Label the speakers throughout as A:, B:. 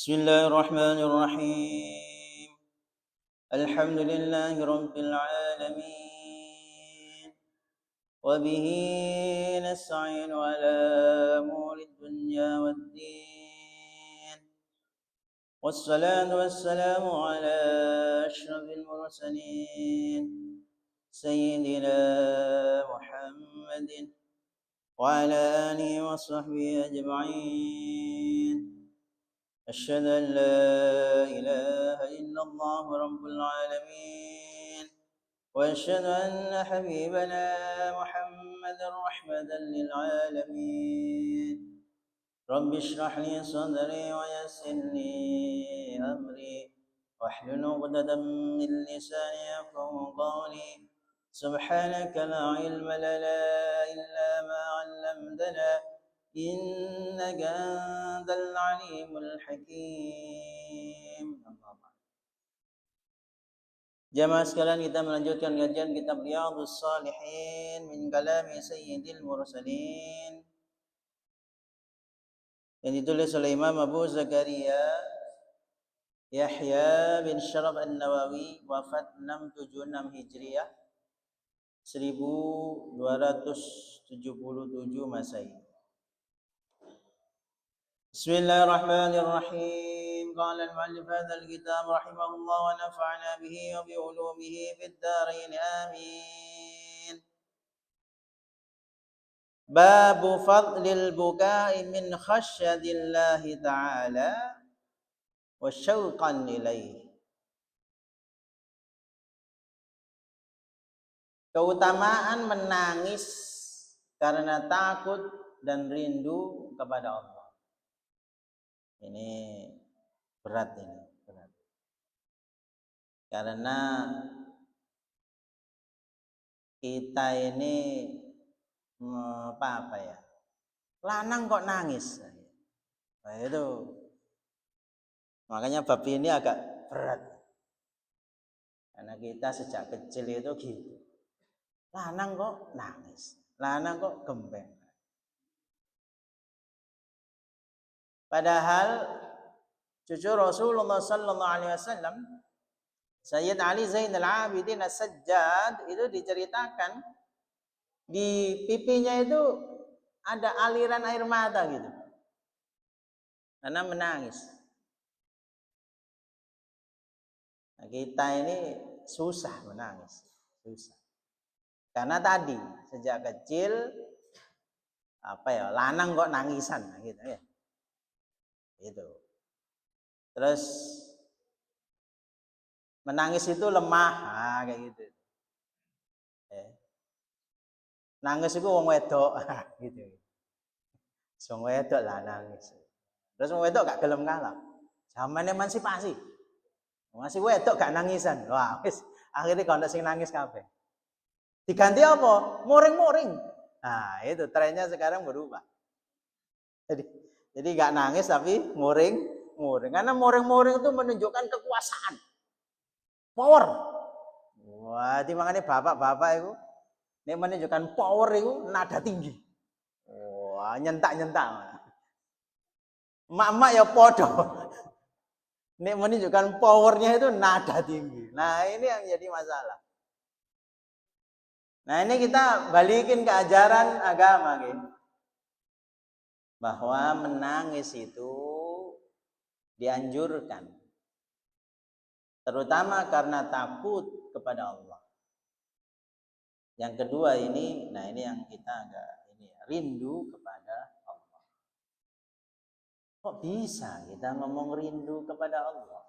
A: بسم الله الرحمن الرحيم. الحمد لله رب العالمين، وبه نستعين على أمور الدنيا والدين، والصلاة والسلام على أشرف المرسلين سيدنا محمد وعلى آله وصحبه أجمعين. أشهد أن لا إله إلا الله رب العالمين، وأشهد أن حبيبنا محمد رحمة للعالمين. رب اشرح لي صدري ويسر لي أمري واحلل عقدة من لساني يفقهوا قولي. سبحانك لا علم لنا إلا ما علمتنا إنك أنت العليم الحكيم. Jamaah sekalian, kita melanjutkan kajian kitab Riyadhus Shalihin min kalami Sayyidil Mursalin yang ditulis oleh Imam Abu Zakaria Yahya bin Syaraf An-Nawawi, wafat 676 Hijriah, 1277 Masehi. Bismillahirrahmanirrahim. Qala al-mu'allif hadzal kitab rahimahullah wa nafa'ana bihi wa bi ulumihi fid dharain amin. Babu fadlil bukai min khasyatillahi ta'ala wa syauqan ilaihi. Keutamaan menangis karena takut dan rindu kepada Allah. Ini berat, berat. Karena kita ini apa ya? Lanang kok nangis. Nah, itu. Makanya bab ini agak berat. Karena kita sejak kecil itu gitu. Lanang kok nangis. Lanang kok gembeng. Padahal cucu Rasulullah sallallahu alaihi wasallam Sayyid Ali Zainal Abidin As-Sajjad itu diceritakan di pipinya itu ada aliran air mata gitu. Karena menangis. Nah, kita ini susah menangis, susah. Karena tadi sejak kecil lanang kok nangisan gitu ya. Itu. Terus menangis itu lemah, kayak gitu. Nangis itu wong wedok, gitu. Wong wedok lah nangis. Terus wong wedok gak gelem kalah. Zaman emansipasi. Masih wedok gak nangisan. Wah, wis akhirnya kalau sing nangis kabeh. Diganti apa? Muring-muring. Nah, itu trennya sekarang berubah. Jadi gak nangis tapi muring. Karena muring-muring itu menunjukkan kekuasaan. Power. Wah, makanya bapak-bapak itu ini menunjukkan power itu nada tinggi. Wah, nyentak-nyentak. Mak-mak ya podo. Ini menunjukkan powernya itu nada tinggi. Nah, ini yang jadi masalah. Nah, ini kita balikin ke ajaran agama gitu. Bahwa menangis itu dianjurkan. Terutama karena takut kepada Allah. Yang kedua ini, nah ini yang kita agak rindu kepada Allah. Kok bisa kita ngomong rindu kepada Allah?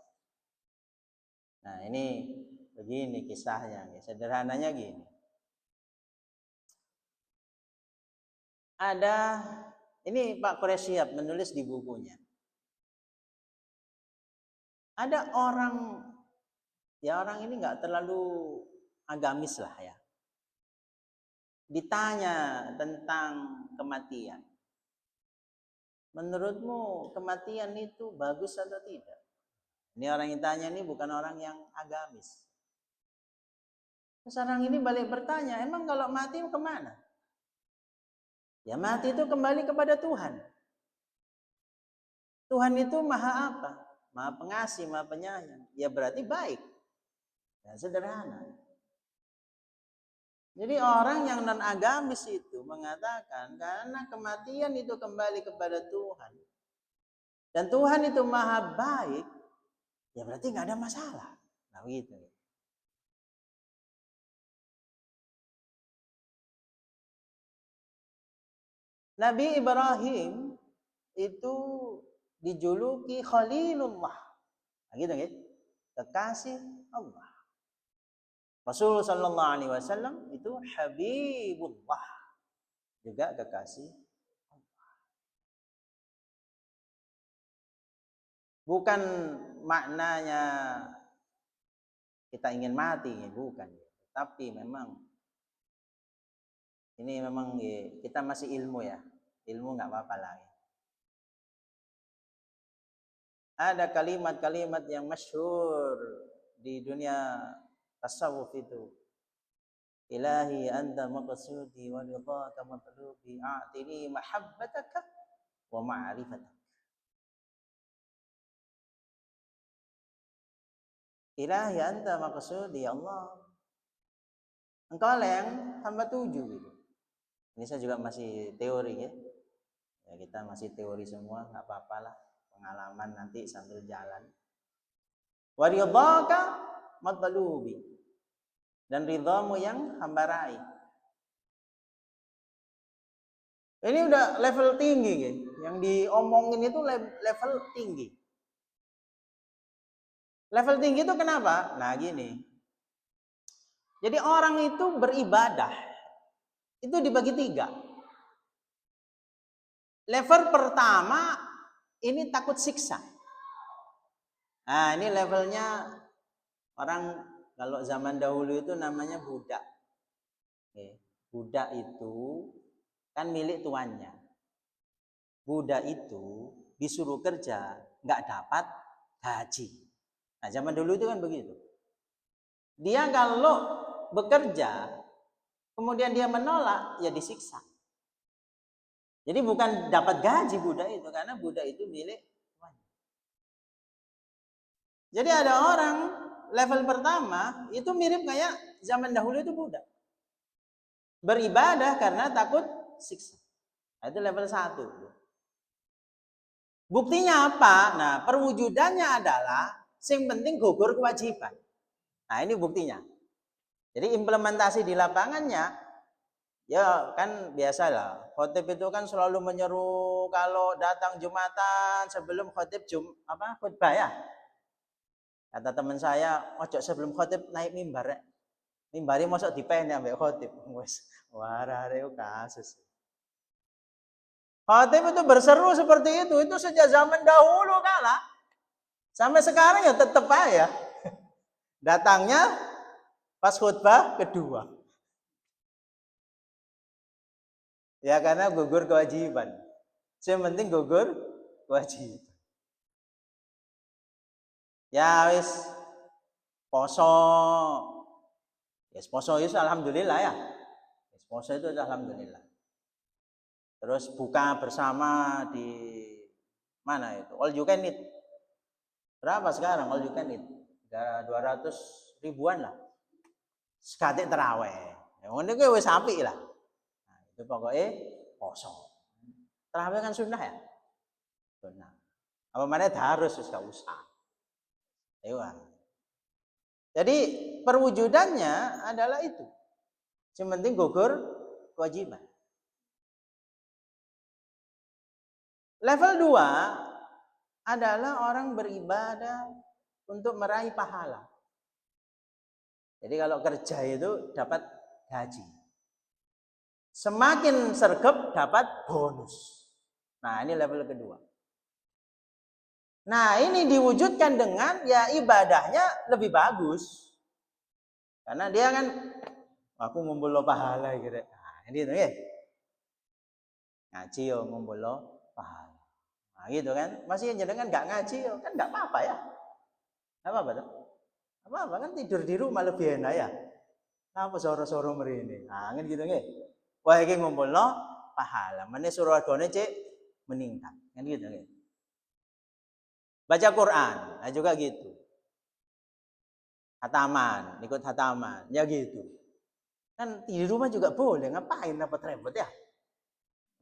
A: Nah, ini begini kisahnya, sederhananya gini. Ini Pak Quraisyab menulis di bukunya. Ada orang ini nggak terlalu agamis lah ya. Ditanya tentang kematian. Menurutmu kematian itu bagus atau tidak? Ini orang yang tanya ini bukan orang yang agamis. Terus orang ini balik bertanya, emang kalau mati kemana? Ya mati itu kembali kepada Tuhan. Tuhan itu maha apa? Maha pengasih, maha penyayang. Ya berarti baik. Ya, sederhana. Jadi orang yang non-agamis itu mengatakan karena kematian itu kembali kepada Tuhan. Dan Tuhan itu maha baik. Ya berarti nggak ada masalah. Nah gitu. Nabi Ibrahim itu dijuluki Khalilullah. Nah, gitu ya. Kekasih Allah. Rasul sallallahu alaihi wasallam itu Habibullah, juga kekasih Allah. Bukan maknanya kita ingin mati, bukan. Tapi memang ini memang kita masih ilmu ya. Ilmu nggak apa-apa lah. Ada kalimat-kalimat yang masyhur di dunia tasawuf itu. Ilahi anta maqsudi wa ridhaka matlubi a'tini mahabbataka wa ma'rifataka. Ilahi anta maqsudi, ya Allah, engkau lah yang hamba tuju gitu. Ini saya juga masih teori ya. Ya kita masih teori semua, nggak apa-apa lah. Pengalaman nanti sambil jalan. Wa ridhaka matlubi, dan ridhamu yang hamba raih. Ini udah level tinggi gitu. Yang diomongin itu level tinggi. Level tinggi itu kenapa? Nah gini. Jadi orang itu beribadah itu dibagi 3. Level pertama ini takut siksa. Nah ini levelnya orang kalau zaman dahulu itu namanya budak. Budak itu kan milik tuannya. Budak itu disuruh kerja nggak dapat gaji. Nah zaman dulu itu kan begitu. Dia kalau bekerja kemudian dia menolak ya disiksa. Jadi bukan dapat gaji budak itu, karena budak itu milik tuannya. Jadi ada orang level pertama itu mirip kayak zaman dahulu itu budak. Beribadah karena takut siksa. Nah, itu level 1. Buktinya apa? Nah, perwujudannya adalah yang penting gugur kewajiban. Nah, ini buktinya. Jadi implementasi di lapangannya ya kan biasalah. Khotib itu kan selalu menyeru kalau datang Jumatan sebelum khotib khutbah ya. Kata teman saya, ojo sebelum khotib naik mimbar ya. Mimbari mosok dipenek ambek khotib. Wes warare kasus. Khotib itu berseru seperti itu sejak zaman dahulu kala. Sampai sekarang ya tetap aja. Datangnya pas khutbah kedua. Ya karena gugur kewajiban. Yang penting gugur kewajiban. Ya wis poso. Yes, poso itu alhamdulillah ya. Yes, poso itu alhamdulillah. Terus buka bersama di mana itu? All you can eat. Berapa sekarang all you can eat? 200 ribuan lah. Sekate terawih. Ya ngene kuwi wis apik lah. Nah, itu pokoknya poso. Terawih kan sunnah ya? Sunnah. Apa mana harus wis gak usah. Ewa. Jadi perwujudannya adalah itu. Yang penting gugur kewajiban. Level 2 adalah orang beribadah untuk meraih pahala. Jadi kalau kerja itu dapat gaji. Semakin sergap dapat bonus. Nah ini level kedua. Nah ini diwujudkan dengan ya ibadahnya lebih bagus. Karena dia kan aku ngumpul pahala gitu. Nah ini tuh ya. Ngaji yo ngumpul pahala. Nah gitu kan. Masih jenengan nggak ngaji yo kan nggak apa-apa ya. Nggak apa-apa tuh. Apa-apa kan tidur di rumah lebih enak ya. Apa soro-soro merene. Nah kan gitu nggih. Wah iki ngumpulno pahala. Mene suradane cek meningkat. Kan gitu nggih. Baca Quran, nah juga gitu. Hataman, ikut hataman, ya gitu. Kan di rumah juga boleh, ngapain repot-repot ya?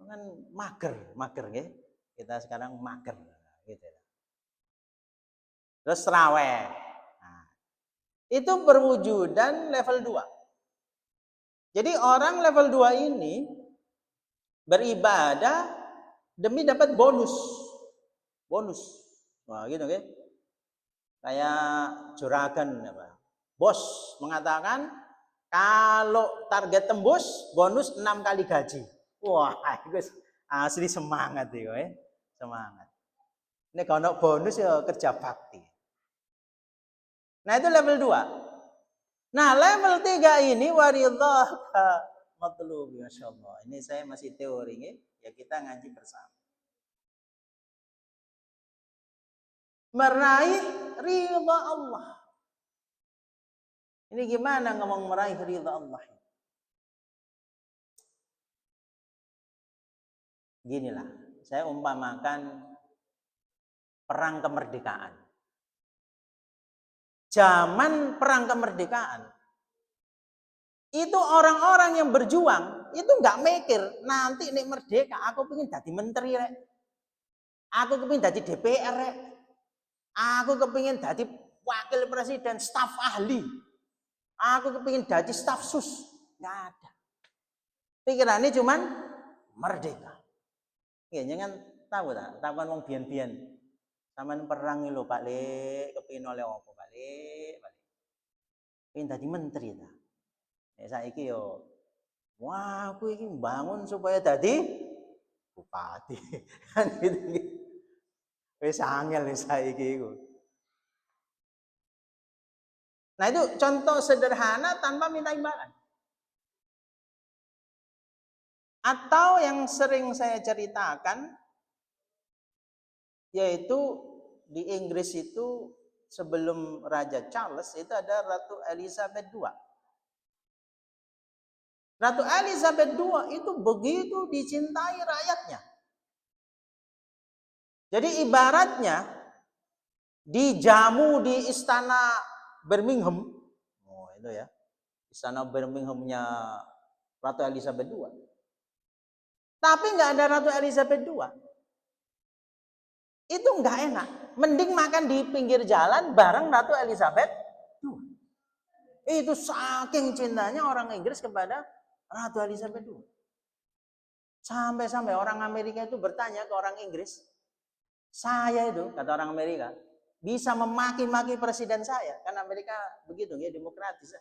A: Kan mager ya. Kita sekarang mager gitu. Terus terawih. Nah, itu perwujudan level 2. Jadi orang level 2 ini beribadah demi dapat bonus. Bonus. Wah, gitu kan? Kayak juragan apa? Bos mengatakan kalau target tembus bonus 6 kali gaji. Wah, itu asli semangat itu ya. Semangat. Ini kalau bonus ya kerja bakti. Nah, itu level 2. Nah, level 3 ini waridhaka matlub, masyaallah. Ini saya masih teori ya, kita ngaji bersama. Meraih ridha Allah. Ini gimana ngomong meraih ridha Allah? Ginilah, saya umpamakan perang kemerdekaan. Zaman perang kemerdekaan, itu orang-orang yang berjuang itu nggak mikir nanti nih merdeka aku pengen jadi menteri rek, aku pengen jadi DPR rek, aku kepingin jadi wakil presiden, staf ahli, aku kepingin jadi staf sus, nggak ada. Pikirannya cuman merdeka. Ya jangan tahu tak, tahu kan wong bian-bian, saman perang lo Pak Le, kepingin oleh apa Pak Le, pengen jadi menteri tak. Saiki yo, wah aku ini bangun supaya jadi bupati. Kan gitu. Wis angel saiki iku. Nah itu contoh sederhana tanpa minta imbalan. Atau yang sering saya ceritakan yaitu di Inggris itu sebelum Raja Charles itu ada Ratu Elizabeth II. Ratu Elizabeth II itu begitu dicintai rakyatnya. Jadi ibaratnya dijamu di istana Birmingham. Oh, itu ya. Istana Birminghamnya Ratu Elizabeth II. Tapi nggak ada Ratu Elizabeth II. Itu nggak enak. Mending makan di pinggir jalan bareng Ratu Elizabeth II. Itu saking cintanya orang Inggris kepada Ratu Elizabeth II. Sampai-sampai orang Amerika itu bertanya ke orang Inggris, saya itu, kata orang Amerika, bisa memaki-maki presiden saya. Kan Amerika begitu ya, demokratis.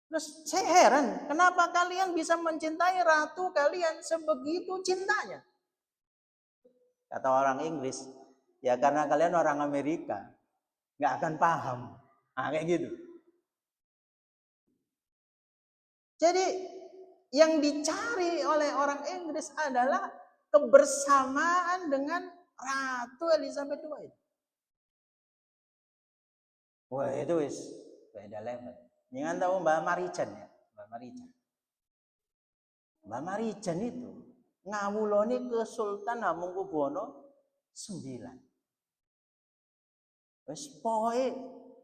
A: Terus saya heran, kenapa kalian bisa mencintai ratu kalian sebegitu cintanya? Kata orang Inggris, ya karena kalian orang Amerika, nggak akan paham. Nah, kayak gitu. Jadi yang dicari oleh orang Inggris adalah kebersamaan dengan Ratu Elizabeth II. Wah itu wis beda level. Jangan tahu Mbak Marijan ya, Mbak Marijan. Mbak Marijan itu ngawuloni ke Sultan Hamengkubuwono IX. Wis pokoke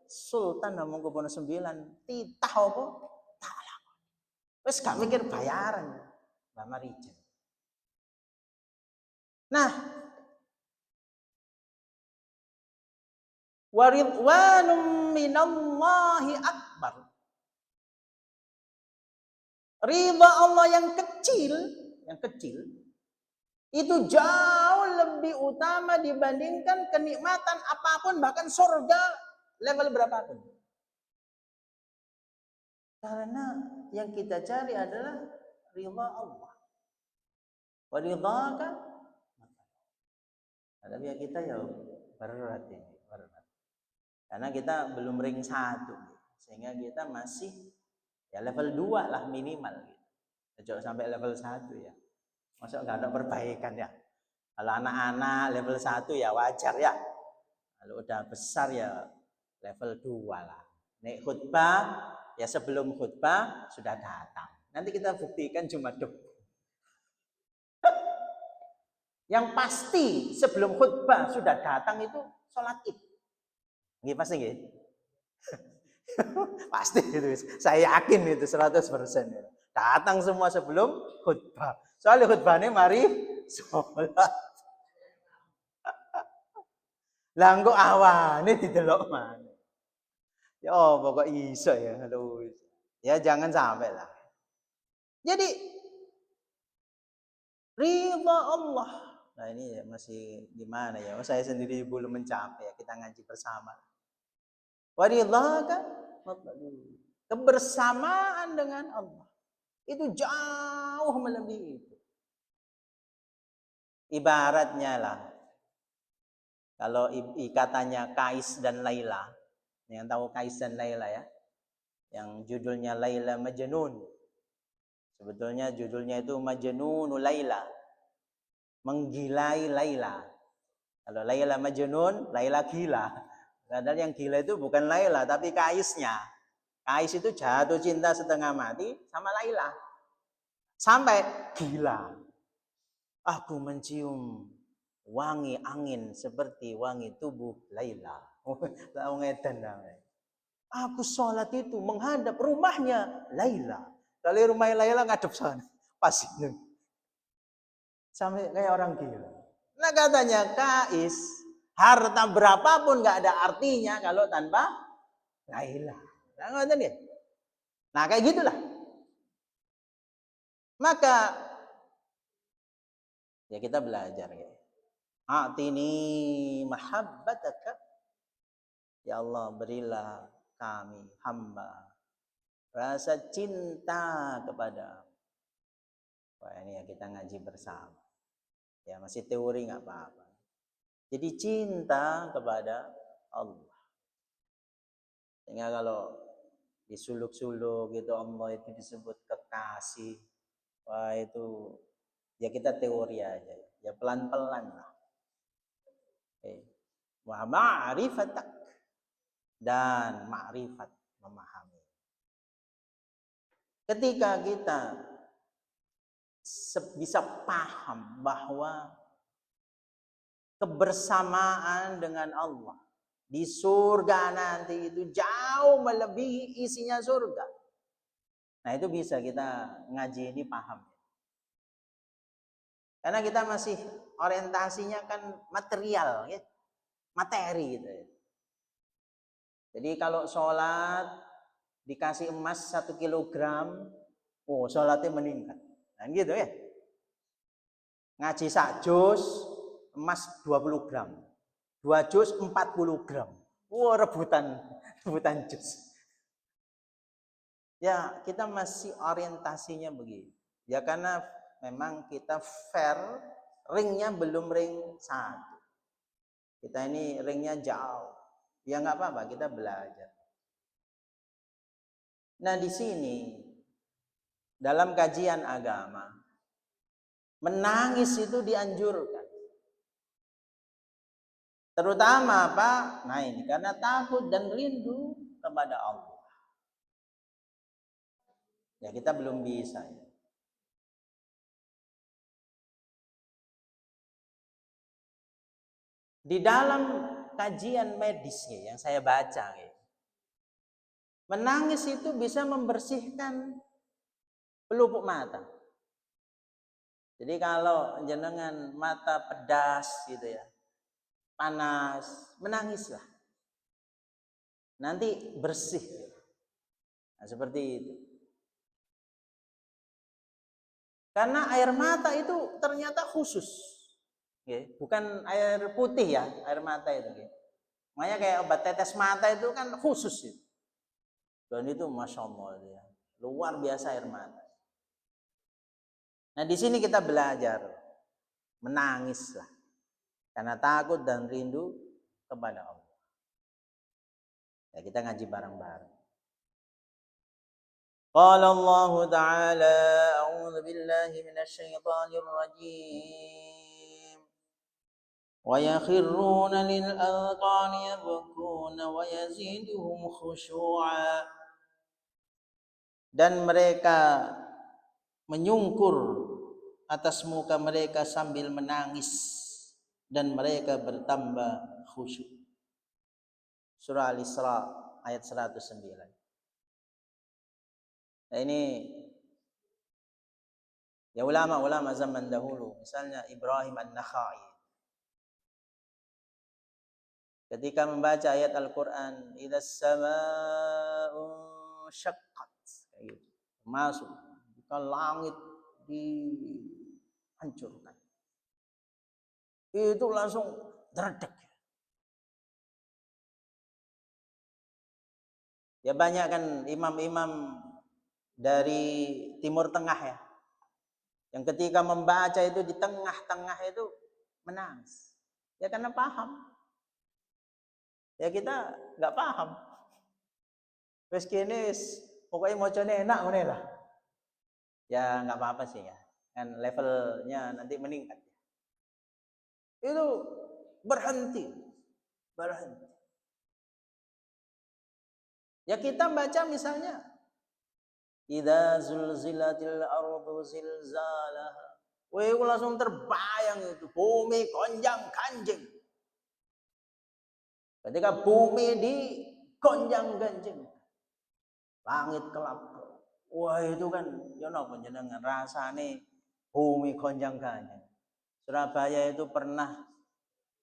A: Sultan Hamengkubuwono IX titah apa? Tak lakoni. Wis gak mikir bayaran Mbak Marijan. Nah, waridwanum minallahi akbar. Ridha Allah yang kecil itu jauh lebih utama dibandingkan kenikmatan apapun, bahkan surga level berapapun. Karena yang kita cari adalah ridha Allah. Waridhaka. Tapi ya kita ya berat ini, berat. Karena kita belum ring 1, sehingga kita masih ya level 2 lah minimal gitu. Jangan sampai level 1 ya. Masa nggak ada perbaikan ya. Kalau anak-anak level 1 ya wajar ya. Kalau udah besar ya level 2 lah. Nek khutbah ya sebelum khutbah sudah datang. Nanti kita buktikan cuma debu. Yang pasti sebelum khutbah sudah datang itu sholat id. Nggih pasti nggih. Pasti itu. Saya yakin itu 100%. Datang semua sebelum khutbah. Soalnya khutbahnya mari sholat. Lah engko awane didelok maneh. Ya pokok iso ya. Aduh. Ya jangan sampai lah. Jadi ridha Allah. Nah ini ya masih gimana ya? Oh, saya sendiri belum mencapai ya. Kita ngaji bersama. Waridhaka kebersamaan dengan Allah itu jauh melebihi itu. Ibaratnya lah, kalau ikatannya Kais dan Laila, yang tahu Kais dan Laila ya, yang judulnya Laila Majnun. Sebetulnya judulnya itu Majnunul Laila, menggilai Laila. Kalau Laila Majnun, Laila gila. Padahal yang gila itu bukan Laila, tapi Kaisnya. Kais itu jatuh cinta setengah mati sama Laila. Sampai gila. Aku mencium wangi angin seperti wangi tubuh Laila. Aku sholat itu menghadap rumahnya Laila. Kalau rumah Laila ngadep sana. Pas ini. Sampai kayak orang gila. Nah katanya Kais, harta berapapun gak ada artinya kalau tanpa Laila. Nah kayak gitulah. Maka ya kita belajar ya. Atini mahabbataka. Ya Allah berilah kami hamba rasa cinta kepada. Wah ini ya kita ngaji bersama. Ya masih teori nggak apa-apa. Jadi cinta kepada Allah. Sehingga kalau disuluk-suluk gitu Allah itu disebut kekasih. Wah itu ya kita teori aja. Ya pelan-pelan lah. Wa ma'rifatak dan ma'rifat memahami. Ketika kita bisa paham bahwa kebersamaan dengan Allah di surga nanti itu jauh melebihi isinya surga. Nah itu bisa kita ngaji ini paham. Karena kita masih orientasinya kan material, ya. Materi gitu ya. Jadi kalau sholat dikasih emas 1 kilogram, oh sholatnya meningkat. Nah gitu ya. Ngaji sak juz, emas 20 gram. 2 juz 40 gram. Wah rebutan juz. Ya kita masih orientasinya begitu. Ya karena memang kita fair, ringnya belum ring 1. Kita ini ringnya jauh. Ya nggak apa-apa, kita belajar. Nah di sini dalam kajian agama menangis itu dianjurkan. Terutama apa? Nah ini karena takut dan rindu kepada Allah. Ya kita belum bisa. Ya. Di dalam kajian medis ya, yang saya baca ya, menangis itu bisa membersihkan pelupuk mata. Jadi kalau jenengan mata pedas gitu ya, panas, menangislah. Nanti bersih. Nah, seperti itu. Karena air mata itu ternyata khusus. Bukan air putih ya, air mata itu. Makanya kayak obat tetes mata itu kan khusus. Dan itu Masya Allah. Ya. Luar biasa air mata. Nah di sini kita belajar. Menangislah. Karena takut dan rindu kepada Allah. Ya, kita ngaji bareng-bareng. Qala Allah Ta'ala a'udzu billahi minasy syaithanir rajim. Wa yakhruna lil adqani yabkuna wa yaziduhum khusyu'a. Dan mereka menyungkur atas muka mereka sambil menangis dan mereka bertambah khusyuk. Surah Al-Isra ayat 109. Nah ini ya ulama-ulama zaman dahulu, misalnya Ibrahim An-Nakhai, ketika membaca ayat Al-Quran, idzas samaa'u syaqqat, kayak gitu, masuk jika langit dihancurkan, itu langsung dredeg. Ya banyak kan imam-imam dari Timur Tengah ya, yang ketika membaca itu di tengah-tengah itu menangis. Ya karena paham. Ya kita nggak paham. Terus kini pokoknya mocone enak ngene lah. Ya nggak apa-apa sih ya. Kan levelnya nanti meningkat. Itu berhenti. Ya kita baca misalnya idza zulzilatil ardu zilzalaha. Wih, langsung terbayang itu bumi gonjang-ganjing. Ketika bumi digonjang-ganjing, langit kelap. Wah, itu kan ya napa jenengan rasane bumi gonjang-ganjing. Surabaya itu pernah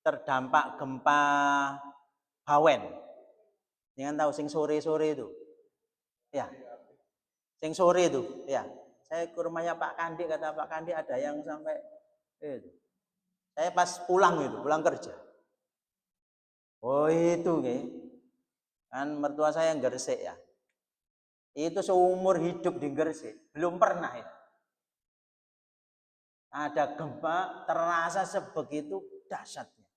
A: terdampak gempa Bawen. Jangan tahu sing sore-sore itu. Ya. Sing sore itu, ya. Saya ke rumahnya Pak Kandi, kata Pak Kandi ada yang sampai itu. Saya pas pulang kerja. Oh itu kan mertua saya yang Gresik ya. Itu seumur hidup di Gresik, belum pernah itu. Ada gempa terasa sebegitu dahsyatnya.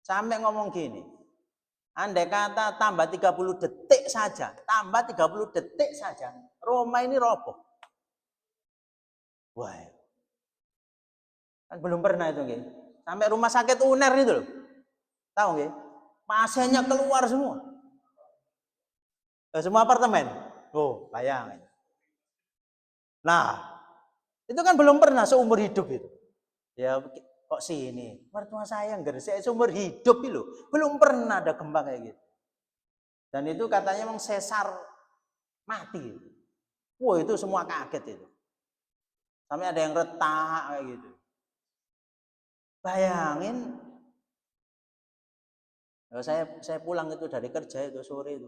A: Sampai ngomong gini, andai kata tambah 30 detik saja, Roma ini roboh. Wah, kan belum pernah itu nggih. Sampai rumah sakit UNER itu loh. Tahu nggih? Pasiennya keluar semua. Semua apartemen. Oh, bayangin. Nah, itu kan belum pernah seumur hidup itu. Ya kok sini? Mertua saya yang Gresik seumur hidup itu belum pernah ada gempa kayak gitu. Dan itu katanya memang sesar mati. Wah, itu semua kaget itu. Sampai ada yang retak kayak gitu. Bayangin. Saya pulang itu dari kerja itu sore itu.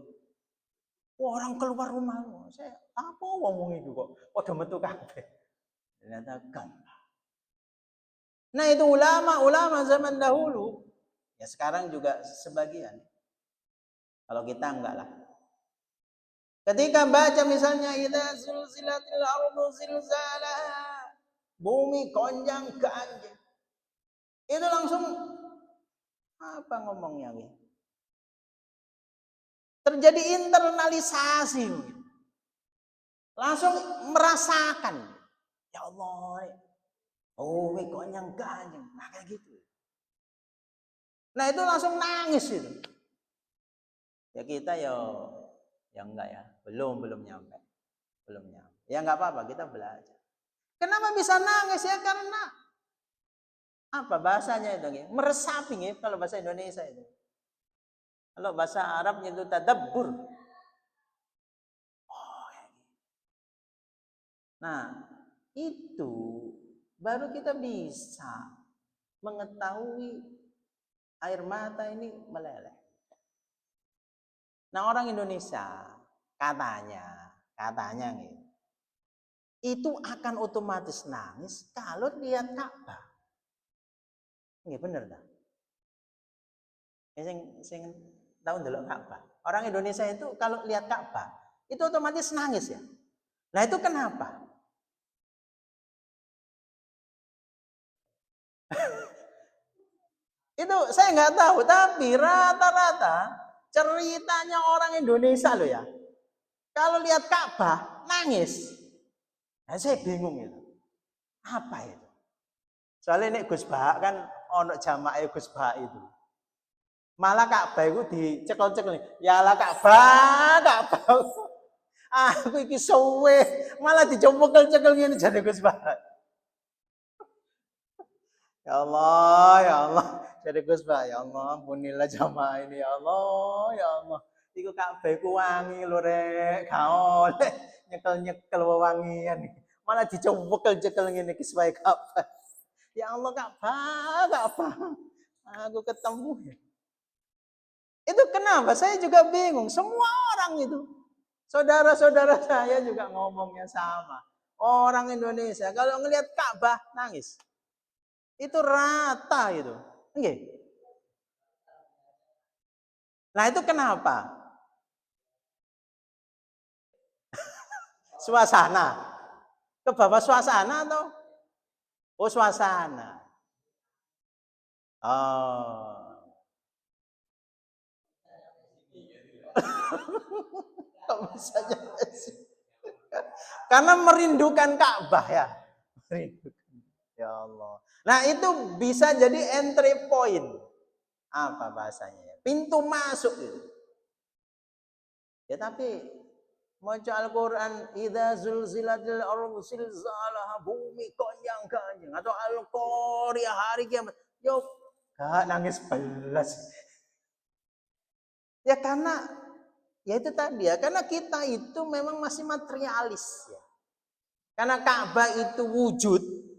A: Orang keluar rumah, saya apa ngomong itu kok pada metu kabeh. Ternyata gempa. Nah itu ulama zaman dahulu, ya sekarang juga sebagian. Kalau kita enggak lah. Ketika baca misalnya idza zulzilatil ardu zilzalaha, bumi gonjang-ganjing, itu langsung apa ngomongnya gitu? Terjadi internalisasi, langsung merasakan, ya Allah, bumi gonjang-ganjing, nah kayak gitu. Nah itu langsung nangis itu. Ya kita ya enggak ya, belum nyampe. Ya enggak apa-apa, kita belajar. Kenapa bisa nangis ya? Karena apa bahasanya itu? Meresapi kalau bahasa Indonesia itu. Kalau bahasa Arabnya itu tadabbur. Oh, ya. Nah, itu baru kita bisa mengetahui air mata ini meleleh. Nah, orang Indonesia katanya nih, itu akan otomatis nangis kalau lihat Ka'bah. Nggih bener dah. Sing tahu ndelok Ka'bah. Orang Indonesia itu kalau lihat Ka'bah, itu otomatis nangis ya. Nah, itu kenapa? Itu saya nggak tahu, tapi rata-rata ceritanya orang Indonesia loh ya. Kalau lihat Ka'bah nangis. Nah, saya bingung itu. Apa itu? Soalnya ini Gus Bah kan ono jamaah Gus Bah itu. Malah Ka'bah itu dicekel-cekel. Ya lah Ka'bah. Aku iki suwe, malah dicopokel-cekel ngene jare Gus Bah. Ya Allah. Jadi Gus Pak, ya Allah, ampunilah jamaah ini ya Allah, ya Allah. Iku Ka'bah iku wangi lho rek, gak oleh nyekel-nyekel wewangian. Malah dicekel-cekel ngene iki supaya Ka'bah. Ya Allah Ka'bah, Ka'bah. Aku ketemu. Itu kenapa? Saya juga bingung. Semua orang itu. Saudara-saudara saya juga ngomongnya sama. Orang Indonesia kalau ngelihat Ka'bah nangis. Itu rata itu. Nggih. Nah, itu kenapa? Suasana. Ke bawah suasana atau? Oh, suasana. Oh. Kok bisa jadi sih? Karena merindukan Ka'bah ya. Merindukan. Ya Allah. Nah, itu bisa jadi entry point. Apa bahasanya? Pintu masuk itu. Ya tapi maca Al-Qur'an idza zulzilatil ardu zilzalaha, bumi goyang-goyang, atau Al-Qari'ah, hari kiamat. Yo gak nangis belas. Ya karena ya itu tadi ya, karena kita itu memang masih materialis ya. Karena Ka'bah itu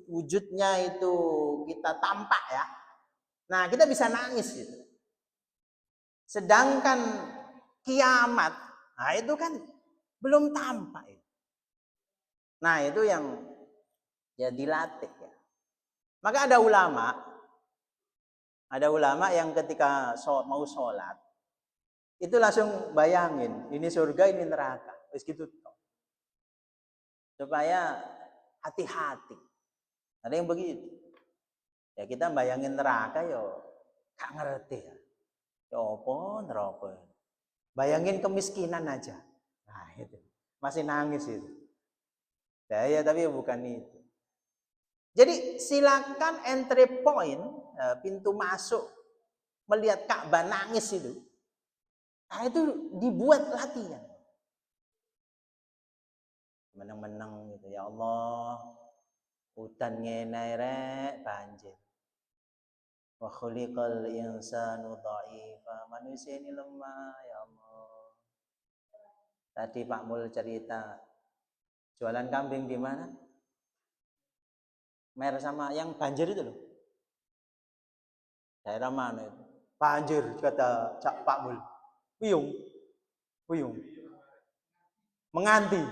A: wujudnya itu kita tampak ya. Nah, kita bisa nangis gitu. Sedangkan kiamat, nah itu kan belum tampak. Nah, itu yang ya dilatih ya. Maka ada ulama yang ketika mau sholat, itu langsung bayangin, ini surga, ini neraka. Terus gitu. Supaya hati-hati. Ada yang begitu. Ya kita bayangin neraka yo gak ngerti ya. Ya apa neraka? Bayangin kemiskinan aja. Nah, itu. Masih nangis itu. Ya tapi bukan itu. Jadi silakan entry point, pintu masuk melihat Ka'bah nangis itu. Nah, itu dibuat latihan. Menang-menang gitu. Ya Allah, hutan ngene rek banjir. Wa khuliqal insanu dha'ifa. Manusia ini lemah, ya Allah. Tadi Pak Mul cerita jualan kambing di mana? Mer sama yang banjir itu loh. Daerah mana itu? Banjir kata Pak Mul. Puyung. Puyung. Menganti.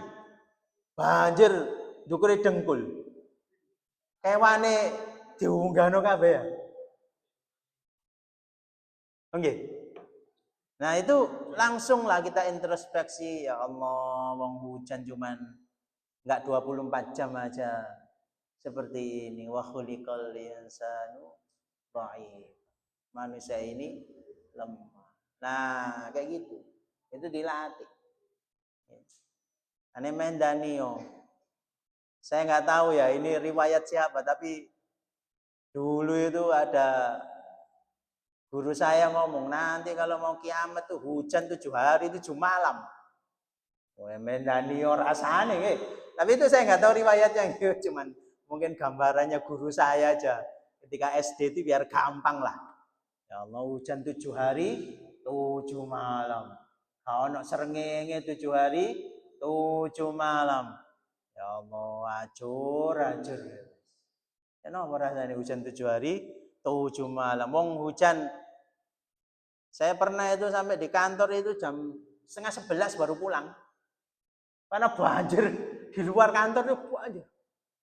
A: Banjir dukure dengkul. Kewane diunggahno kabeh ya. Nggih. Nah, itu langsunglah kita introspeksi, ya Allah, wong hujan cuman enggak 24 jam aja seperti ini. Wa khuliqal insanu dha'if. Manusia ini lemah. Nah, kayak gitu. Itu dilatih. Ane Mendanio. Saya nggak tahu ya ini riwayat siapa, tapi dulu itu ada guru saya ngomong, nanti kalau mau kiamat tuh hujan 7 hari 7 malam. Mendanio rasane nggih. Tapi itu saya nggak tahu riwayatnya, cuman mungkin gambarannya guru saya aja. Ketika SD itu biar gampang lah. Ya Allah, hujan 7 hari 7 malam. Kalau nak serengenge 7 hari 7 malam. Ya Allah, acur. Kenapa rasanya hujan 7 hari 7 malam? Wong hujan, saya pernah itu sampai di kantor itu jam setengah 11 baru pulang. Karena banjir di luar kantor itu banjir.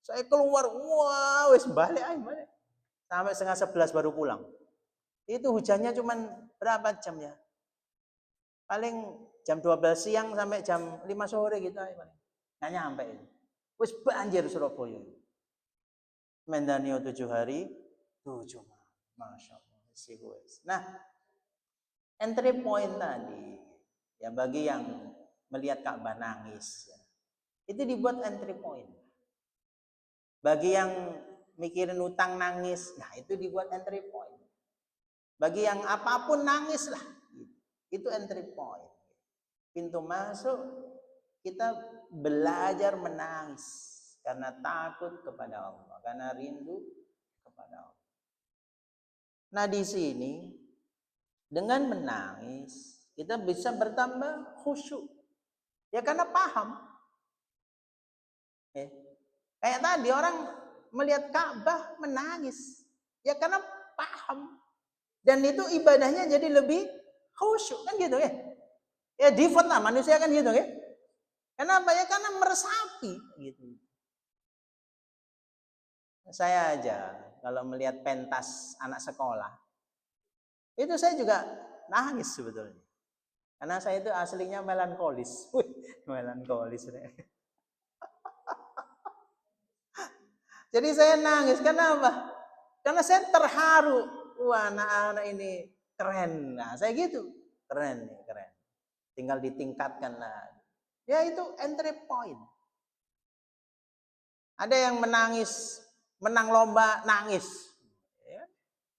A: Saya keluar, wah wis balik. Sampai setengah 11 baru pulang. Itu hujannya cuma berapa jam ya? Paling jam 12 siang sampai jam 5 sore gitu aja paling. Nggak nyampe itu. Wis banjir Surabaya. Mendanio 7 hari 7 malam. Masya Allah. Nah, entry point tadi ya bagi yang melihat Ka'bah nangis ya, itu dibuat entry point. Bagi yang mikirin utang nangis, nah itu dibuat entry point. Bagi yang apapun nangis lah, itu entry point. Pintu masuk kita belajar menangis karena takut kepada Allah, karena rindu kepada Allah. Nah di sini dengan menangis kita bisa bertambah khusyuk. Ya karena paham. Kayak tadi orang melihat Ka'bah menangis. Ya karena paham. Dan itu ibadahnya jadi lebih khusyuk kan gitu ya. Ya default lah manusia kan gitu ya. Kenapa ya? Karena meresapi gitu. Saya aja kalau melihat pentas anak sekolah itu saya juga nangis sebetulnya. Karena saya itu aslinya melankolis. Melankolis. Jadi saya nangis. Kenapa? Karena saya terharu. Wah, anak-anak ini keren. Nah, saya gitu. Keren nih, keren. Tinggal ditingkatkan lah. Ya itu entry point. Ada yang menangis, menang lomba, nangis. Ya,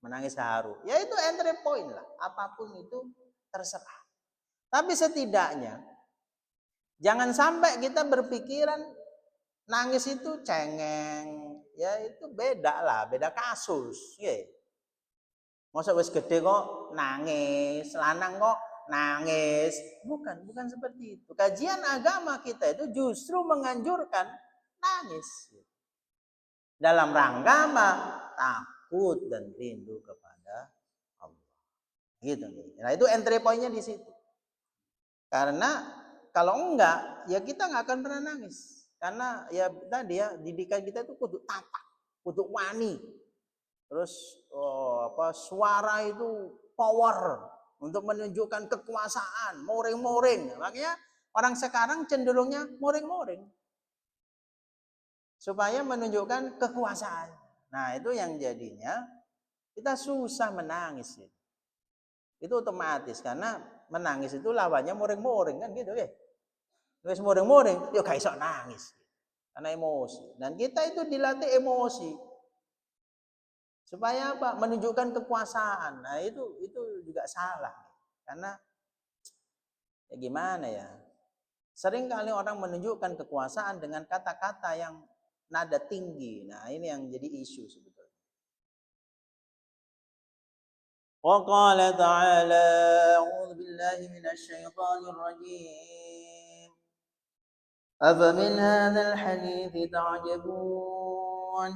A: menangis haru. Ya itu entry point lah. Apapun itu terserah. Tapi setidaknya jangan sampai kita berpikiran nangis itu cengeng. Ya itu beda lah, beda kasus. Ya. Masa wis gede kok nangis, lanang kok nangis. Bukan seperti itu. Kajian agama kita itu justru menganjurkan nangis. Dalam rangka apa? Takut dan rindu kepada Allah. Gitu nih. Nah, itu entry point-nya di situ. Karena kalau enggak, ya kita nggak akan pernah nangis. Karena ya tadi ya didikan kita itu kudu tatak, kudu wani. Terus suara itu power untuk menunjukkan kekuasaan, moring-moring. Makanya orang sekarang cenderungnya moring-moring supaya menunjukkan kekuasaan. Nah, itu yang jadinya kita susah menangis. Itu otomatis karena menangis itu lawannya moring-moring kan gitu ya. Wis moring-moring, yo gak iso nangis. Karena emosi. Dan kita itu dilatih emosi. Supaya apa? Menunjukkan kekuasaan. Nah, itu juga salah. Karena ya gimana ya? Sering kali orang menunjukkan kekuasaan dengan kata-kata yang nada tinggi. Nah, ini yang jadi isu sebetulnya. Wa qala ta'ala, a'udzu billahi minasyaitonir rajim. Afamin hadzal hadits ta'jabun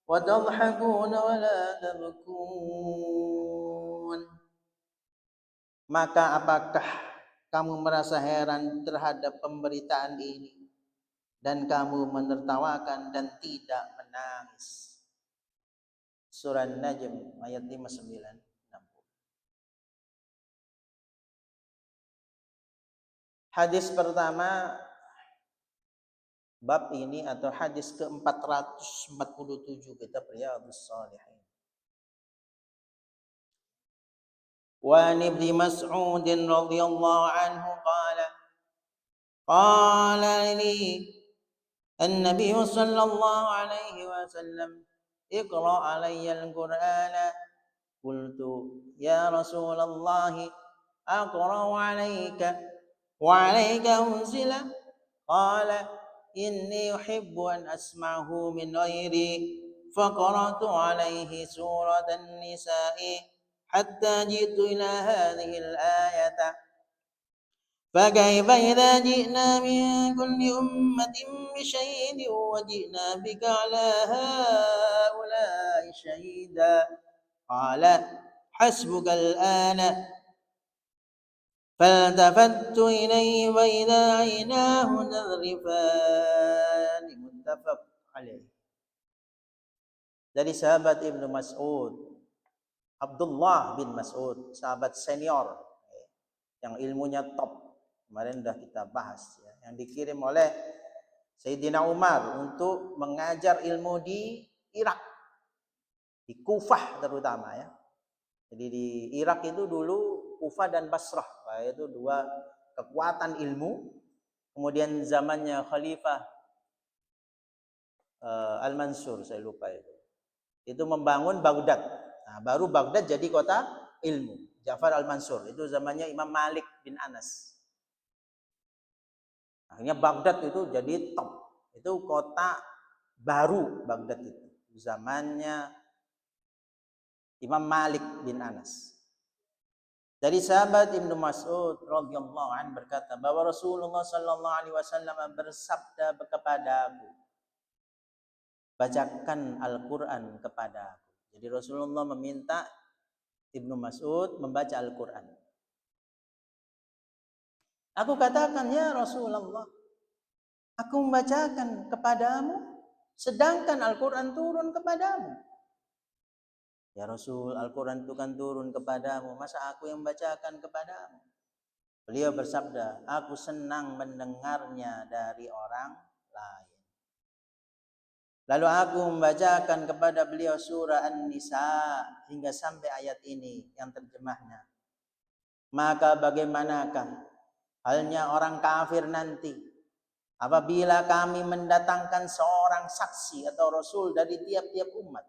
A: wa tadhakun wa la tabkun. Maka apakah kamu merasa heran terhadap pemberitaan ini dan kamu menertawakan dan tidak menangis? Surah An-Najm ayat 59. Hadis pertama bab ini atau hadis ke-447 kitab Riyadhus Shalihin. Wa Ibnu Mas'ud radhiyallahu anhu qala li an-nabiy sallallahu alaihi wasallam iqra alayya al-Qur'ana qultu ya Rasulullah aqra alayka wa alayka unzila qala inni uhibbu an asma'ahu min ghairi faqaratu alayhi suratan nisa'i hatta jitu ila hadhihi al-ayata فكيف إذا جئنا من كل أمة بشهيد وجئنا بك على هؤلاء شهيدا قال حسبك الآن فالتفت إليه وإذا عيناه تذرفان متفق عليه. Dari sahabat Ibnu Mas'ud, Abdullah bin Mas'ud, sahabat senior yang ilmunya top. Kemarin sudah kita bahas ya, yang dikirim oleh Sayyidina Umar untuk mengajar ilmu di Irak, di Kufah terutama ya. Jadi di Irak itu dulu Kufah dan Basrah, itu dua kekuatan ilmu. Kemudian zamannya Khalifah Al-Mansur, saya lupa itu membangun Baghdad. Nah, baru Baghdad jadi kota ilmu. Ja'far Al-Mansur, itu zamannya Imam Malik bin Anas. Akhirnya Baghdad itu jadi top. Itu kota baru Baghdad itu. Zamannya Imam Malik bin Anas. Dari sahabat Ibnu Mas'ud radhiyallahu an berkata bahwa Rasulullah sallallahu alaihi wasallam bersabda kepadaku, bacakan Al-Qur'an kepadaku. Jadi Rasulullah meminta Ibnu Mas'ud membaca Al-Qur'an. Aku katakan, ya Rasulullah, aku membacakan kepadamu sedangkan Al-Qur'an turun kepadamu. Ya Rasul, Al-Quran itu kan turun kepadamu, masa aku yang membacakan kepadamu? Beliau bersabda, aku senang mendengarnya dari orang lain. Lalu aku membacakan kepada beliau surah An-Nisa hingga sampai ayat ini yang terjemahnya. Maka bagaimanakah halnya orang kafir nanti apabila kami mendatangkan seorang saksi atau rasul dari tiap-tiap umat,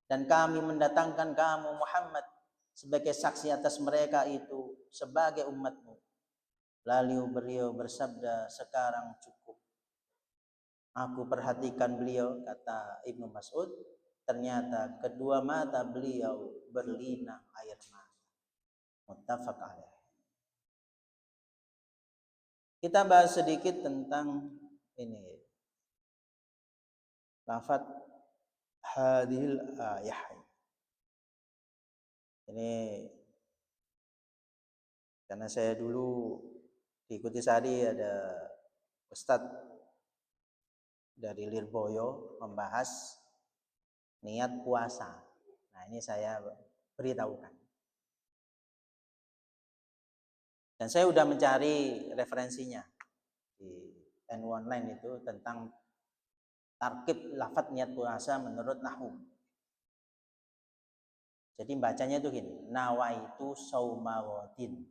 A: dan kami mendatangkan kamu Muhammad sebagai saksi atas mereka itu sebagai umatmu. Lalu beliau bersabda, sekarang cukup. Aku perhatikan beliau, kata Ibnu Mas'ud, ternyata kedua mata beliau berlinang air mata. Muttafaq alaih. Kita bahas sedikit tentang ini. Lafaz hadhil ayah. Ini karena saya dulu di Kutisari ada Ustadz dari Lirboyo membahas niat puasa. Nah, ini saya beritahukan. Dan saya sudah mencari referensinya di NU Online itu tentang tarkib lafadz niat puasa menurut nahwu. Jadi bacanya itu gini, nawaitu saumawadin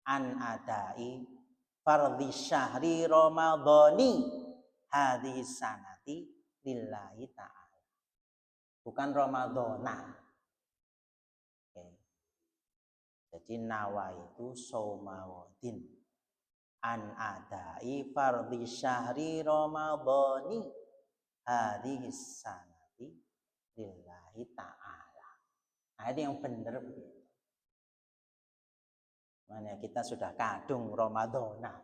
A: an adai fardhi syahri ramadhani hadhihi sanati lillahi ta'ala. Bukan ramadhana. Oke. Jadi nawaitu saumawadin an adai fardhi syahri ramadhani hadhihi sanati lillahi ta'ala. Nah, ini yang benar. Mana kita sudah kadung Ramadhana.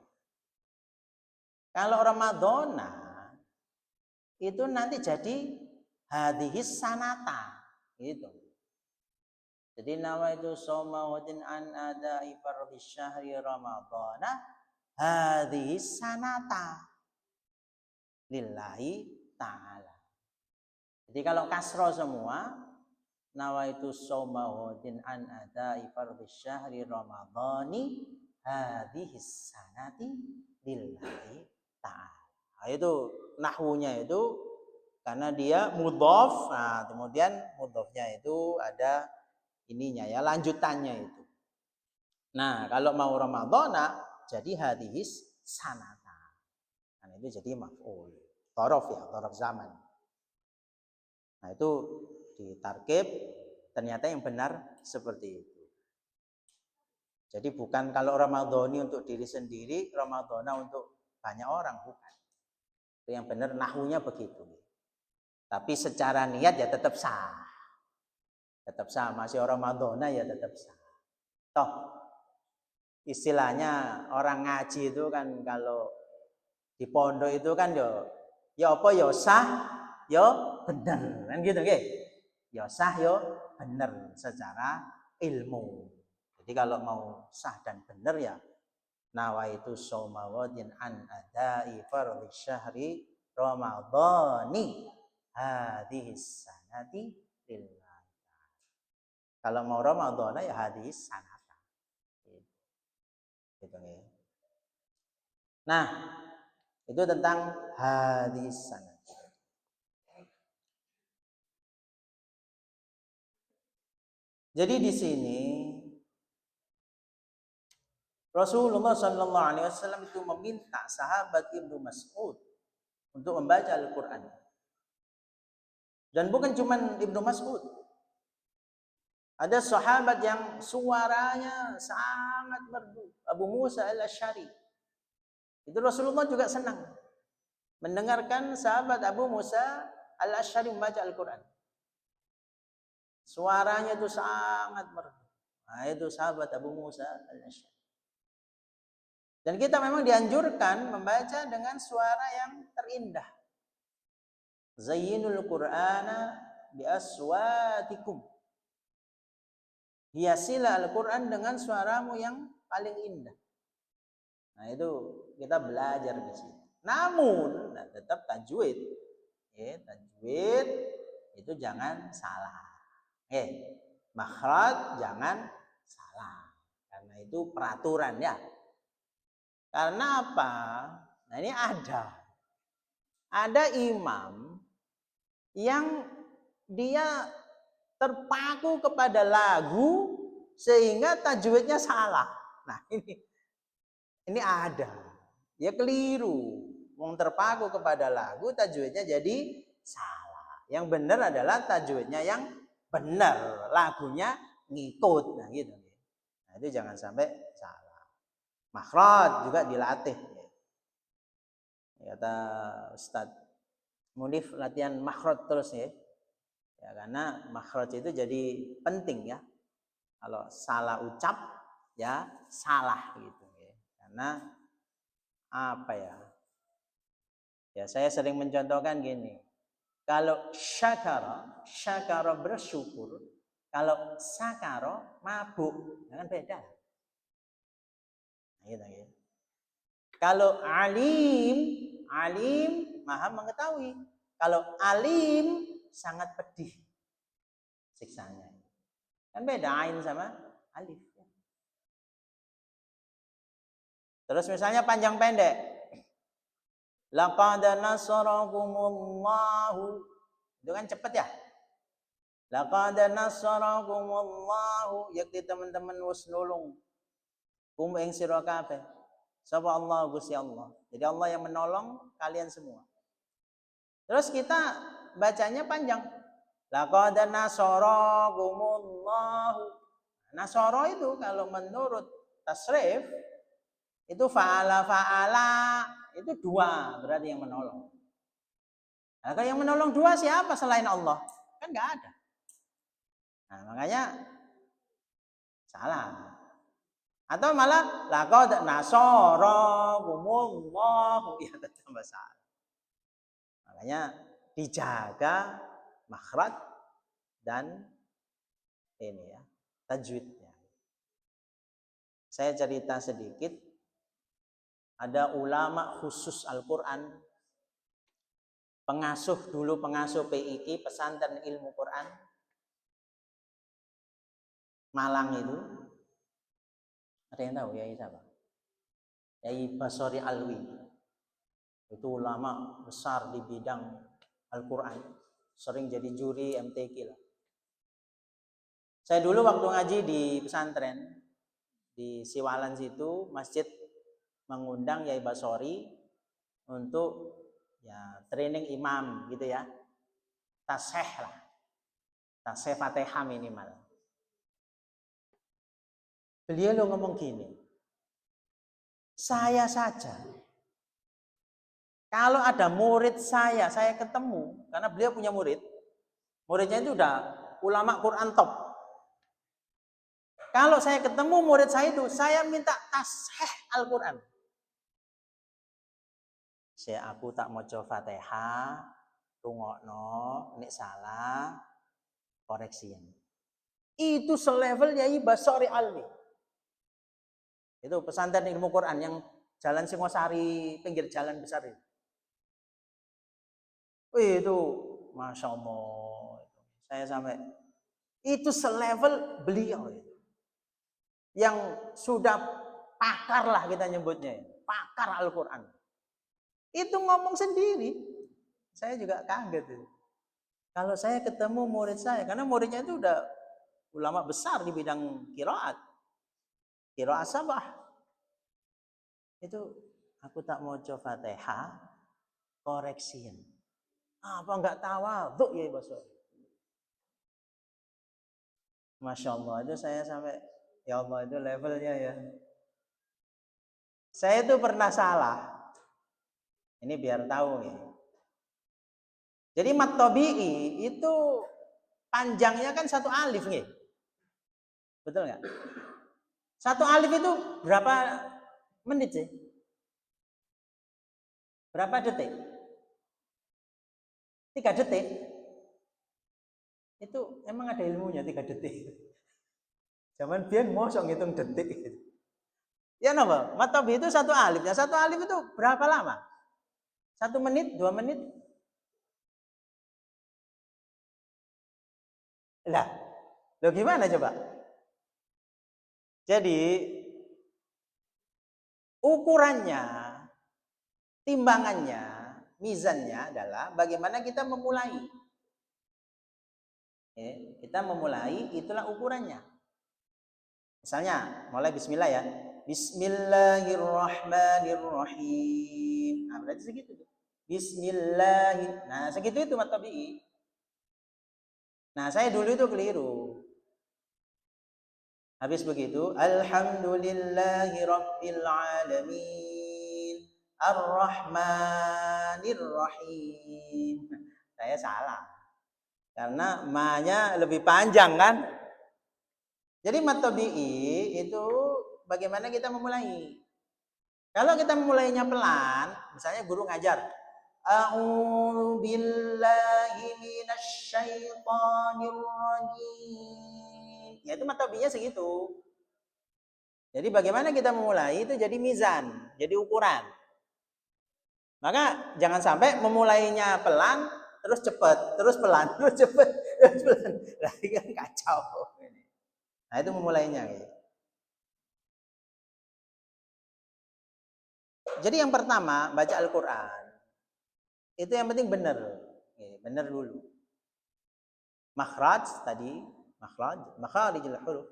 A: Kalau Ramadhana itu nanti jadi hadhis sanata gitu. Jadi nama itu somawutin an adai fardhi syahri ramadhana hadhis sanata lillahi ta'ala. Jadi kalau kasro semua nawaitu saumawadin an adai fardhi syahri ramadhani hadhihi sanati lillahi ta'ala. Nah, itu nahwunya itu karena dia mudhof. Nah, kemudian mudhofnya itu ada ininya ya, lanjutannya itu. Nah, kalau mau ramadhana jadi hadhihi sanata. Nah, itu jadi maf'ul. Dhorof ya, dhorof zaman. Nah, itu ditarkib, ternyata yang benar seperti itu. Jadi bukan kalau Ramadhani untuk diri sendiri, Ramadhana untuk banyak orang, bukan. Itu yang benar nahwunya begitu. Tapi secara niat ya tetap sah. Tetap sah, masih Ramadhana ya tetap sah. Toh istilahnya orang ngaji itu kan kalau di pondok itu kan ya apa ya sah, ya benar kan gitu nggih. Ya sah yo benar secara ilmu. Jadi kalau mau sah dan benar ya nawaitu saumawadin an adai fardhi syahri ramadhani hadhihi sanati lillah. Kalau mau ramadhana ya hadhihi sanata. Gitu ya. Nah, itu tentang hadhihi sanati. Jadi di sini Rasulullah Shallallahu Alaihi Wasallam itu meminta sahabat Ibnu Mas'ud untuk membaca Al-Quran. Dan bukan cuma Ibnu Mas'ud. Ada sahabat yang suaranya sangat merdu. Abu Musa al-Asy'ari. Itu Rasulullah juga senang mendengarkan sahabat Abu Musa al-Asy'ari membaca Al-Quran. Suaranya itu sangat merdu. Nah, itu sahabat Abu Musa al-Asy'ari. Dan kita memang dianjurkan membaca dengan suara yang terindah. Zayyinul Qur'ana bi aswatikum. Hiasilah Al-Qur'an dengan suaramu yang paling indah. Nah, itu kita belajar di sini. Namun, tetap tajwid. Tajwid itu jangan salah. Makhraj jangan salah. Karena itu peraturan ya. Karena apa? Nah, ini ada imam yang dia terpaku kepada lagu sehingga tajwidnya salah. Nah, ini ada. Ya keliru. Wong terpaku kepada lagu tajwidnya jadi salah. Yang benar adalah tajwidnya yang benar, lagunya ngikut. Nah, gitu. Nah, itu jangan sampai salah. Makhraj juga dilatih. Kata Ustadz Munif, latihan makhraj terus ya. Ya, karena makhraj itu jadi penting ya. Kalau salah ucap ya salah gitu ya. Karena apa ya? Ya, saya sering mencontohkan gini. Kalau syakara bersyukur. Kalau sakara mabuk, jangan beda. Nah, gitu ya. Kalau alim maha mengetahui. Kalau alim sangat pedih siksanya. Kan beda ain sama alif. Terus misalnya panjang pendek. Laqad nasarakumullahu. Itu kan cepet ya. Laqad nasarakumullahu. Yakti teman-teman wis nulung. Kum ing sira kabeh. Sapa Allah Gusti Allah. Jadi Allah yang menolong kalian semua. Terus kita bacanya panjang. Laqad nasarakumullahu. Nasara itu kalau menurut tasrif itu fa'ala itu dua, berarti yang menolong. Nah, kalau yang menolong dua siapa selain Allah? Kan nggak ada. Nah, makanya salah. Atau malah laqad nasarakumullahu, ya tambah salah. Makanya dijaga makhraj dan ini ya, tajwidnya. Saya cerita sedikit. Ada ulama khusus Al-Quran, pengasuh PIQ, pesantren ilmu Quran Malang itu. Ada yang tahu Yai siapa? Yai Basori Alwi. Itu ulama besar di bidang Al-Quran, sering jadi juri MTQ lah. Saya dulu waktu ngaji di pesantren di Siwalan situ, masjid mengundang Yai Basori untuk ya training imam gitu ya, taseh lah, taseh Fatihah minimal. Beliau lo ngomong gini, saya saja kalau ada murid saya ketemu, karena beliau punya muridnya itu udah ulama Quran top. Kalau saya ketemu murid saya itu, saya minta taseh Al-Quran. Aku tak maca Fatihah, rungokno, nek salah, koreksiin. Itu selevel Yai Basori Alwi. Itu pesantren ilmu Quran yang Jalan Singosari, pinggir jalan besar itu. Itu Masya Allah. Saya sampai, itu selevel beliau itu. Yang sudah pakar lah kita nyebutnya, pakar Al-Quran. Itu ngomong sendiri. Saya juga kaget itu. Kalau saya ketemu murid saya, karena muridnya itu udah ulama besar di bidang qiraat sabah. Itu aku tak mau coba Fatihah, koreksiin. Apa enggak tawadhu ya Basori? Masya Allah, itu saya sampai, ya Allah itu levelnya ya. Saya itu pernah salah. Ini biar tahu ya. Jadi mat tabi'i itu panjangnya kan 1 alif nih. Betul nggak? 1 alif itu berapa menit sih? Berapa detik? 3 detik. Itu emang ada ilmunya 3 detik. Zaman biyen mosok ngitung detik. Ya napa? Matobi itu 1 alif. Ya 1 alif itu berapa lama? 1 menit, 2 menit? Lah, lo gimana coba? Jadi ukurannya, timbangannya, mizannya adalah bagaimana kita memulai. Kita memulai, itulah ukurannya. Misalnya, mulai bismillah ya. Bismillahirrahmanirrahim. Nah, berarti segitu tuh. Bismillahirrahmanirrahim. Nah, segitu itu matobi. Nah, saya dulu itu keliru. Habis begitu, alhamdulillahi rabbil alamin, ar-rahmanir-rahim. Saya salah. Karena ma-nya lebih panjang kan? Jadi matobi'i itu bagaimana kita memulai. Kalau kita memulainya pelan, misalnya guru ngajar, a'udzu billahi minasyaitonir rajim. Ya itu matobinya segitu. Jadi bagaimana kita memulai itu jadi mizan, jadi ukuran. Maka jangan sampai memulainya pelan, terus cepat, terus pelan, terus cepat, terus pelan. Nah, ini kan kacau. Nah itu memulainya. Jadi yang pertama baca Al-Quran itu yang penting benar, benar dulu. Makhraj tadi, makharijul huruf.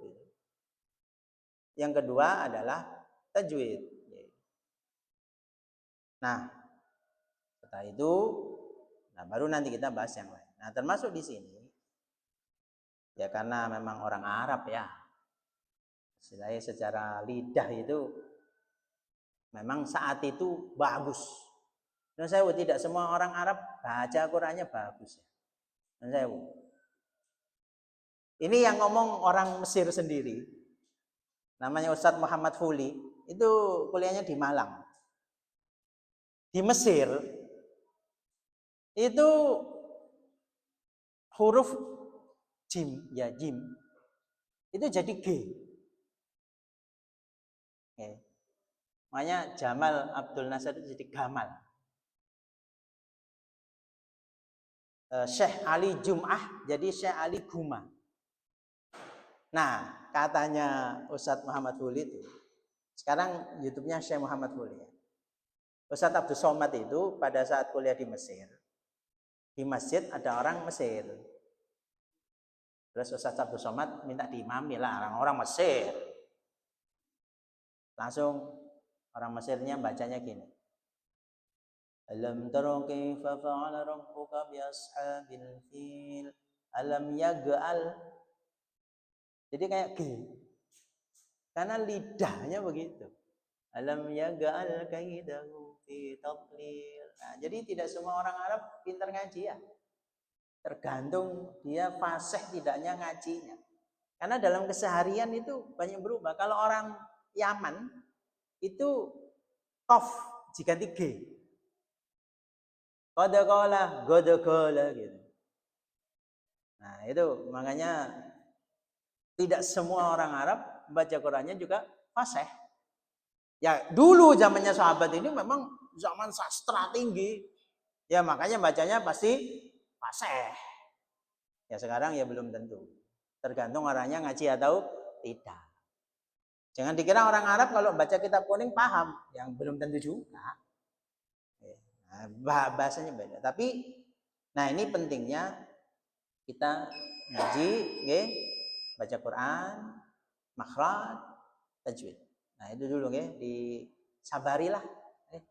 A: Yang kedua adalah tajwid. Nah, setelah itu, nah baru nanti kita bahas yang lain. Nah, termasuk di sini, ya karena memang orang Arab ya, istilahnya secara lidah itu memang saat itu bagus. Dan saya tidak semua orang Arab baca Qurannya bagus. Dan saya ini yang ngomong orang Mesir sendiri, namanya Ustadz Muhammad Fuli, itu kuliahnya di Malang. Di Mesir itu huruf jim, ya jim, itu jadi G. Makanya Jamal Abdul Nasir itu jadi Gamal. Syekh Ali Jum'ah jadi Syekh Ali Guma. Nah, katanya Ustadz Muhammad Fuli itu, sekarang YouTube-nya Syekh Muhammad Fuli. Ustadz Abdul Somad itu pada saat kuliah di Mesir, di masjid ada orang Mesir. Terus Ustadz Abdul Somad minta diimami lah orang-orang Mesir. Langsung orang Mesirnya bacanya gini. Alam tara kaifa fa'ala rabbuka bi ashabil fil alam yaj'al. Jadi kayak G. Karena lidahnya begitu. Alam yaj'al kaidahu fi tadlil. Nah, jadi tidak semua orang Arab pintar ngaji ya. Tergantung dia fasih tidaknya ngajinya. Karena dalam keseharian itu banyak berubah. Kalau orang Yaman itu qaf diganti G. Qadaqala, godaqala gitu. Nah, itu makanya tidak semua orang Arab baca Qurannya juga fasih. Ya, dulu zamannya sahabat ini memang zaman sastra tinggi. Ya, makanya bacanya pasti fasih. Ya, sekarang ya belum tentu. Tergantung orangnya ngaji atau tidak. Jangan dikira orang Arab kalau baca kitab kuning paham, yang belum tentu juga. Nah, bahasanya beda. Tapi, nah ini pentingnya kita ngaji, okay? Baca Quran, makhraj, tajwid. Nah itu dulu, okay? Disabarilah. Okay?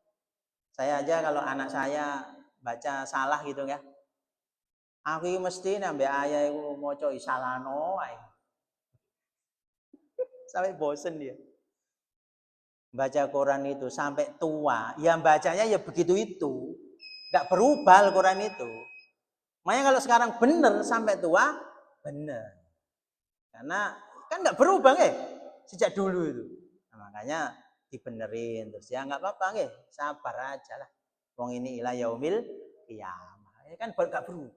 A: Saya aja kalau anak saya baca salah gitu ya, aku mesti nambah ayah itu maca isalano, sampai bosen dia. Baca Quran itu sampai tua, ya bacanya ya begitu itu, nggak berubah Al-Quran itu. Makanya kalau sekarang bener sampai tua, Benar. Karena kan nggak berubah sejak dulu itu. Nah, makanya dibenerin terus ya nggak apa-apa sabar aja lah. Wong ini ila yaumil qiyamah. Ya kan nggak berubah.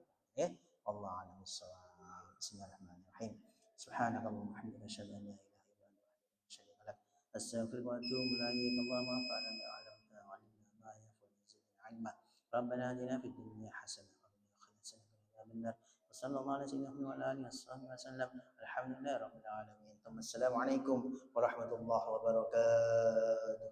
A: Allah a'lam bissawab. Bismillahirrahmanirrahim. Subhanakallahumma wa bihamdika asyhadu an la ilaha illa anta astaghfiruka wa astaghfiruka wa atubu ilaik. Allahumma anfa'na bima 'allamtana wa 'allimna ma yanfa'una wa zidna 'ilma. Rabbana atina fid dunya hasanah wa fil akhirati hasanah wa qina adzabannar. وصلى الله على سيدنا محمد وعلى اله وصحبه وسلم الحمد لله رب العالمين ثم السلام عليكم ورحمه الله وبركاته